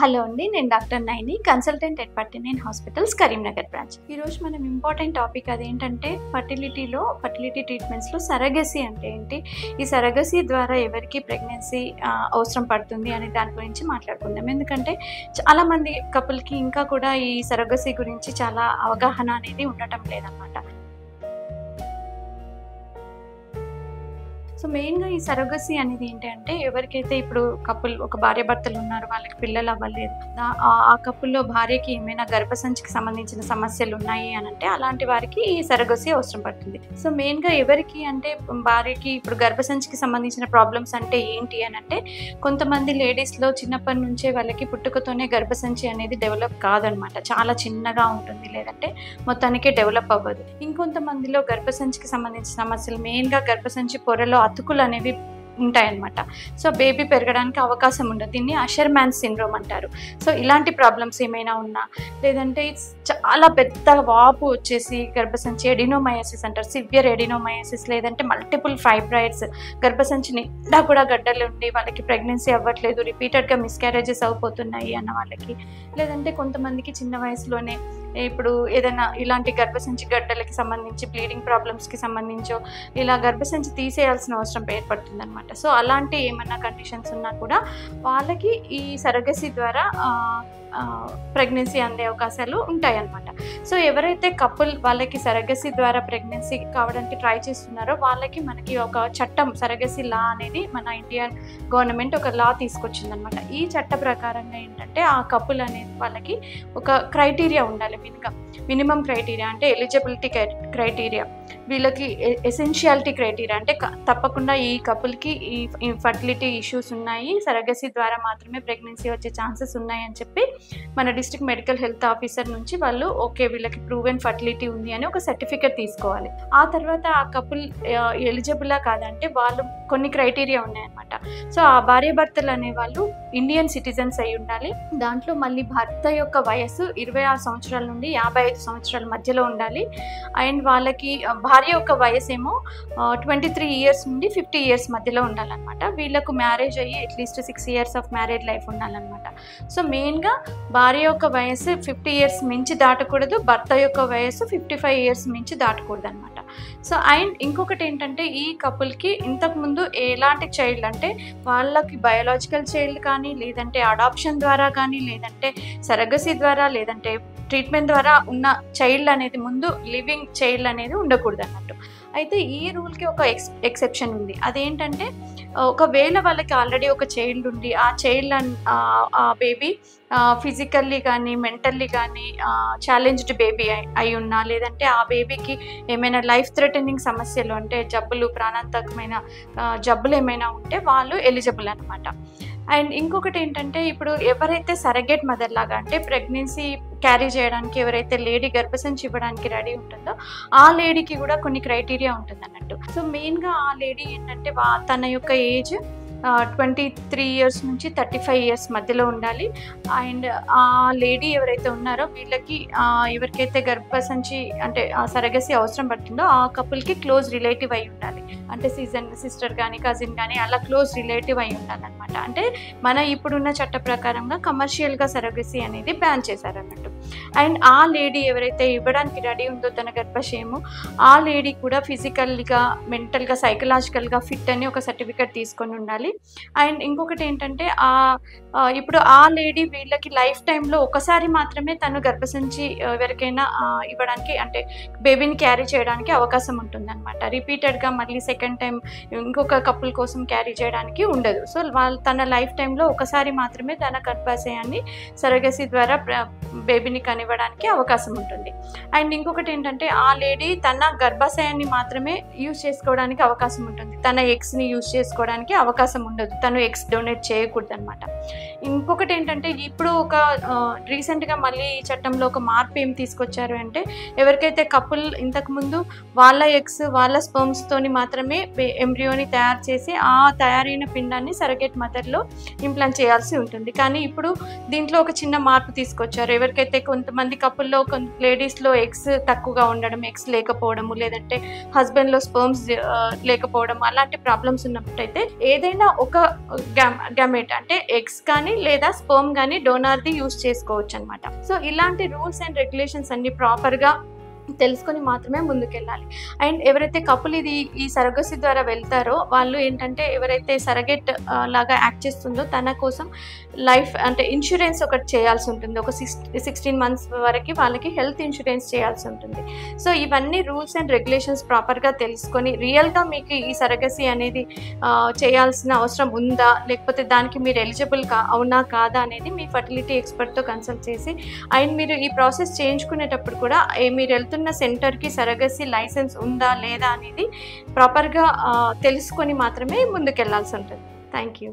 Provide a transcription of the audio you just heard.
Hello అండి, నేను doctor Naini, consultant at Pattineni hospitals, Karimnagar branch. ఈరోజు మనం ఇంపార్టెంట్ టాపిక్ అదేంటంటే ఫర్టిలిటీ ట్రీట్మెంట్స్లో సరగసీ అంటే ఏంటి, ఈ సరగసీ ద్వారా ఎవరికి ప్రెగ్నెన్సీ అవసరం పడుతుంది అనే దాని గురించి మాట్లాడుకుందాం. ఎందుకంటే చాలామంది కపుల్కి ఇంకా కూడా ఈ సరగసీ గురించి చాలా అవగాహన అనేది ఉండటం లేదన్నమాట. సో మెయిన్గా ఈ సరగసీ అనేది ఏంటంటే ఎవరికైతే ఇప్పుడు కపుల్ ఒక భార్య భర్తలు ఉన్నారు, వాళ్ళకి పిల్లలు అవ్వలేదు, ఆ కపుల్లో భార్యకి ఏమైనా గర్భసంచికి సంబంధించిన సమస్యలు ఉన్నాయి అని అంటే అలాంటి వారికి ఈ సరగసీ అవసరం పడుతుంది. సో మెయిన్గా ఎవరికి అంటే భార్యకి ఇప్పుడు గర్భసంచికి సంబంధించిన ప్రాబ్లమ్స్ అంటే ఏంటి అని అంటే కొంతమంది లేడీస్లో చిన్నప్పటి నుంచే వాళ్ళకి పుట్టుకతోనే గర్భసంచి అనేది డెవలప్ కాదనమాట, చాలా చిన్నగా ఉంటుంది, లేదంటే మొత్తానికే డెవలప్ అవ్వదు. ఇంకొంతమందిలో గర్భసంచికి సంబంధించిన సమస్యలు మెయిన్గా గర్భసంచి పొరలో అతుకులు అనేవి ఉంటాయన్నమాట. సో బేబీ పెరగడానికి అవకాశం ఉండదు, దీన్ని అషర్మ్యాన్ సిండ్రోమ్ అంటారు. సో ఇలాంటి ప్రాబ్లమ్స్ ఏమైనా ఉన్నా, లేదంటే చాలా పెద్ద వాపు వచ్చేసి గర్భసంచి ఎడినోమయాసిస్ అంటారు, సివియర్ ఎడినోమయాసిస్, లేదంటే మల్టిపుల్ ఫైబ్రాయిడ్స్, గర్భసంచి నిండా కూడా గడ్డలు ఉండి వాళ్ళకి ప్రెగ్నెన్సీ అవ్వట్లేదు, రిపీటెడ్గా మిస్క్యారేజెస్ అయిపోతున్నాయి అన్న వాళ్ళకి, లేదంటే కొంతమందికి చిన్న వయసులోనే ఇప్పుడు ఏదైనా ఇలాంటి గర్భసంచి గడ్డలకి సంబంధించి బ్లీడింగ్ ప్రాబ్లమ్స్కి సంబంధించో ఇలా గర్భసంచి తీసేయాల్సిన అవసరం ఏర్పడుతుంది అనమాట. సో అలాంటి ఏమన్నా కండిషన్స్ ఉన్నా కూడా వాళ్ళకి ఈ సరగసీ ద్వారా ప్రెగ్నెన్సీ అందే అవకాశాలు ఉంటాయన్నమాట. సో ఎవరైతే కపుల్ వాళ్ళకి సరగసీ ద్వారా ప్రెగ్నెన్సీ కావడానికి ట్రై చేస్తున్నారో వాళ్ళకి మనకి ఒక చట్టం, సరగసీ లా అనేది మన ఇండియన్ గవర్నమెంట్ ఒక లా తీసుకొచ్చిందనమాట. ఈ చట్ట ప్రకారంగా ఏంటంటే ఆ కపుల్ అనేది వాళ్ళకి ఒక క్రైటీరియా ఉండాలి, మినిమం క్రైటీరియా అంటే ఎలిజిబిలిటీ క్రైటీరియా, వీళ్ళకి ఎసెన్షియాలిటీ క్రైటీరియా అంటే తప్పకుండా ఈ కపుల్కి ఈ ఫర్టిలిటీ ఇష్యూస్ ఉన్నాయి, సరగసీ ద్వారా మాత్రమే ప్రెగ్నెన్సీ వచ్చే ఛాన్సెస్ ఉన్నాయి అని చెప్పి మన డిస్ట్రిక్ట్ మెడికల్ హెల్త్ ఆఫీసర్ నుంచి వాళ్ళు ఓకే వీళ్ళకి ప్రూవెన్ ఫర్టిలిటీ ఉంది అని ఒక సర్టిఫికేట్ తీసుకోవాలి. ఆ తర్వాత ఆ కపుల్ ఎలిజిబులా కాదంటే వాళ్ళు కొన్ని క్రైటీరియా ఉన్నాయన్నమాట. సో ఆ భార్య భర్తలు అనే వాళ్ళు ఇండియన్ సిటిజన్స్ అయి ఉండాలి, దాంట్లో మళ్ళీ భర్త యొక్క వయసు 26 సంవత్సరాల నుండి 55 సంవత్సరాల మధ్యలో ఉండాలి, అండ్ వాళ్ళకి భార్య యొక్క వయసు ఏమో 23 ఇయర్స్ నుండి 50 ఇయర్స్ మధ్యలో ఉండాలన్నమాట. వీళ్ళకు మ్యారేజ్ అయ్యి at least 6 years of marriage life ఉండాలన్నమాట. సో మెయిన్గా భార్య యొక్క వయసు 50 ఇయర్స్ మించి దాటకూడదు, భర్త యొక్క వయసు 55 ఇయర్స్ మించి దాటకూడదు అనమాట. సో అండ్ ఇంకొకటి ఏంటంటే ఈ కపుల్కి ఇంతకుముందు ఎలాంటి చైల్డ్ అంటే వాళ్ళకి బయోలాజికల్ చైల్డ్ కానీ, లేదంటే అడాప్షన్ ద్వారా కానీ, లేదంటే సరగసీ ద్వారా, లేదంటే ట్రీట్మెంట్ ద్వారా ఉన్న చైల్డ్ అనేది ముందు లివింగ్ చైల్డ్ అనేది ఉండకూడదు అన్నట్టు. అయితే ఈ రూల్కి ఒక ఎక్సెప్షన్ ఉంది, అదేంటంటే ఒకవేళ వాళ్ళకి ఆల్రెడీ ఒక చైల్డ్ ఉండి ఆ చైల్డ్ ఆ బేబీ ఫిజికల్లీ కానీ మెంటల్లీ కానీ ఛాలెంజ్డ్ బేబీ అయి ఉన్నా, లేదంటే ఆ బేబీకి ఏమైనా లైఫ్ థ్రెటనింగ్ సమస్యలు అంటే జబ్బులు, ప్రాణాంతకమైన జబ్బులు ఏమైనా ఉంటే వాళ్ళు ఎలిజిబుల్ అనమాట. అండ్ ఇంకొకటి ఏంటంటే ఇప్పుడు ఎవరైతే సరగేట్ మదర్ లాగా అంటే ప్రెగ్నెన్సీ క్యారీ చేయడానికి ఎవరైతే లేడీ గర్భసంచి ఇవ్వడానికి రెడీ ఉంటుందో ఆ లేడీకి కూడా కొన్ని క్రైటీరియా ఉంటుంది అన్నట్టు. సో మెయిన్గా ఆ లేడీ ఏంటంటే తన యొక్క ఏజ్ 23 ఇయర్స్ నుంచి 35 ఇయర్స్ మధ్యలో ఉండాలి. అండ్ ఆ లేడీ ఎవరైతే ఉన్నారో వీళ్ళకి ఎవరికైతే గర్భసంచి అంటే సరగసీ అవసరం పడుతుందో ఆ కపుల్కి క్లోజ్ రిలేటివ్ అయి ఉండాలి, అంటే సిస్టర్ కానీ కజిన్ కానీ అలా క్లోజ్ రిలేటివ్ అయి ఉండాలన్నమాట. అంటే మన ఇప్పుడున్న చట్ట ప్రకారంగా కమర్షియల్గా సరగసీ అనేది బ్యాన్ చేశారన్నట్టు. అండ్ ఆ లేడీ ఎవరైతే ఇవ్వడానికి రెడీ ఉందో తన గర్భాశయము, ఆ లేడీ కూడా ఫిజికల్గా, మెంటల్గా, సైకలాజికల్గా ఫిట్ అని ఒక సర్టిఫికేట్ తీసుకొని ఉండాలి. అండ్ ఇంకొకటి ఏంటంటే ఇప్పుడు ఆ లేడీ వీళ్ళకి లైఫ్ టైంలో ఒకసారి మాత్రమే తను గర్భసంచి ఎవరికైనా ఇవ్వడానికి అంటే బేబీని క్యారీ చేయడానికి అవకాశం ఉంటుందన్నమాట. రిపీటెడ్గా మళ్ళీ సెకండ్ టైం ఇంకొక కపుల్ కోసం క్యారీ చేయడానికి ఉండదు. సో తన లైఫ్ టైంలో ఒకసారి మాత్రమే తన గర్భాశయాన్ని సరగసీ ద్వారా బేబీని కనివ్వడానికి అవకాశం ఉంటుంది. అండ్ ఇంకొకటి ఏంటంటే ఆ లేడీ తన గర్భాశయాన్ని మాత్రమే యూజ్ చేసుకోవడానికి అవకాశం ఉంటుంది, తన ఎగ్స్ని యూజ్ చేసుకోవడానికి అవకాశం ఉండదు, తను ఎగ్స్ డొనేట్ చేయకూడదు అనమాట. ఇంకొకటి ఏంటంటే ఇప్పుడు ఒక రీసెంట్గా మళ్ళీ ఈ చట్టంలో ఒక మార్పు ఏం తీసుకొచ్చారు అంటే ఎవరికైతే కపుల్ ఇంతకుముందు వాళ్ళ ఎగ్స్ వాళ్ళ స్పర్మ్స్తోని మాత్రమే మాత్రమే ఎంబ్రియోని తయారు చేసి ఆ తయారైన పిండాన్ని సరగేట్ మదర్లో ఇంప్లాంట్ చేయాల్సి ఉంటుంది. కానీ ఇప్పుడు దీంట్లో ఒక చిన్న మార్పు తీసుకొచ్చారు. ఎవరికైతే కొంతమంది కపుల్లో లేడీస్లో ఎగ్స్ తక్కువగా ఉండడం, ఎగ్స్ లేకపోవడము, లేదంటే హస్బెండ్లో స్పర్మ్స్ లేకపోవడం, అలాంటి ప్రాబ్లమ్స్ ఉన్నప్పుడైతే ఏదైనా ఒక గ్యామెట్ అంటే ఎగ్స్ కానీ లేదా స్పర్మ్ కానీ డోనార్ది యూస్ చేసుకోవచ్చు అనమాట. సో ఇలాంటి రూల్స్ అండ్ రెగ్యులేషన్స్ అన్ని ప్రాపర్గా తెలుసుకొని మాత్రమే ముందుకెళ్ళాలి. అండ్ ఎవరైతే కపుల్ ఈ సరగసి ద్వారా వెళ్తారో వాళ్ళు ఏంటంటే ఎవరైతే సరగెట్ లాగా యాక్ట్ చేస్తుందో తన కోసం లైఫ్ అంటే ఇన్సూరెన్స్ ఒకటి చేయాల్సి ఉంటుంది. ఒక 16 months వరకు వాళ్ళకి హెల్త్ ఇన్సూరెన్స్ చేయాల్సి ఉంటుంది. సో ఇవన్నీ రూల్స్ అండ్ రెగ్యులేషన్స్ ప్రాపర్గా తెలుసుకొని రియల్గా మీకు ఈ సరగసి అనేది చేయాల్సిన అవసరం ఉందా, లేకపోతే దానికి మీరు ఎలిజిబుల్ అవునా కాదా అనేది మీ ఫర్టిలిటీ ఎక్స్పర్ట్తో కన్సల్ట్ చేసి, అండ్ మీరు ఈ ప్రాసెస్ చేయించుకునేటప్పుడు కూడా మీరు వెళ్తున్న సెంటర్కి సరగసి లైసెన్స్ ఉందా లేదా అనేది ప్రాపర్గా తెలుసుకొని మాత్రమే ముందుకెళ్లాల్సి ఉంటుంది. Thank you.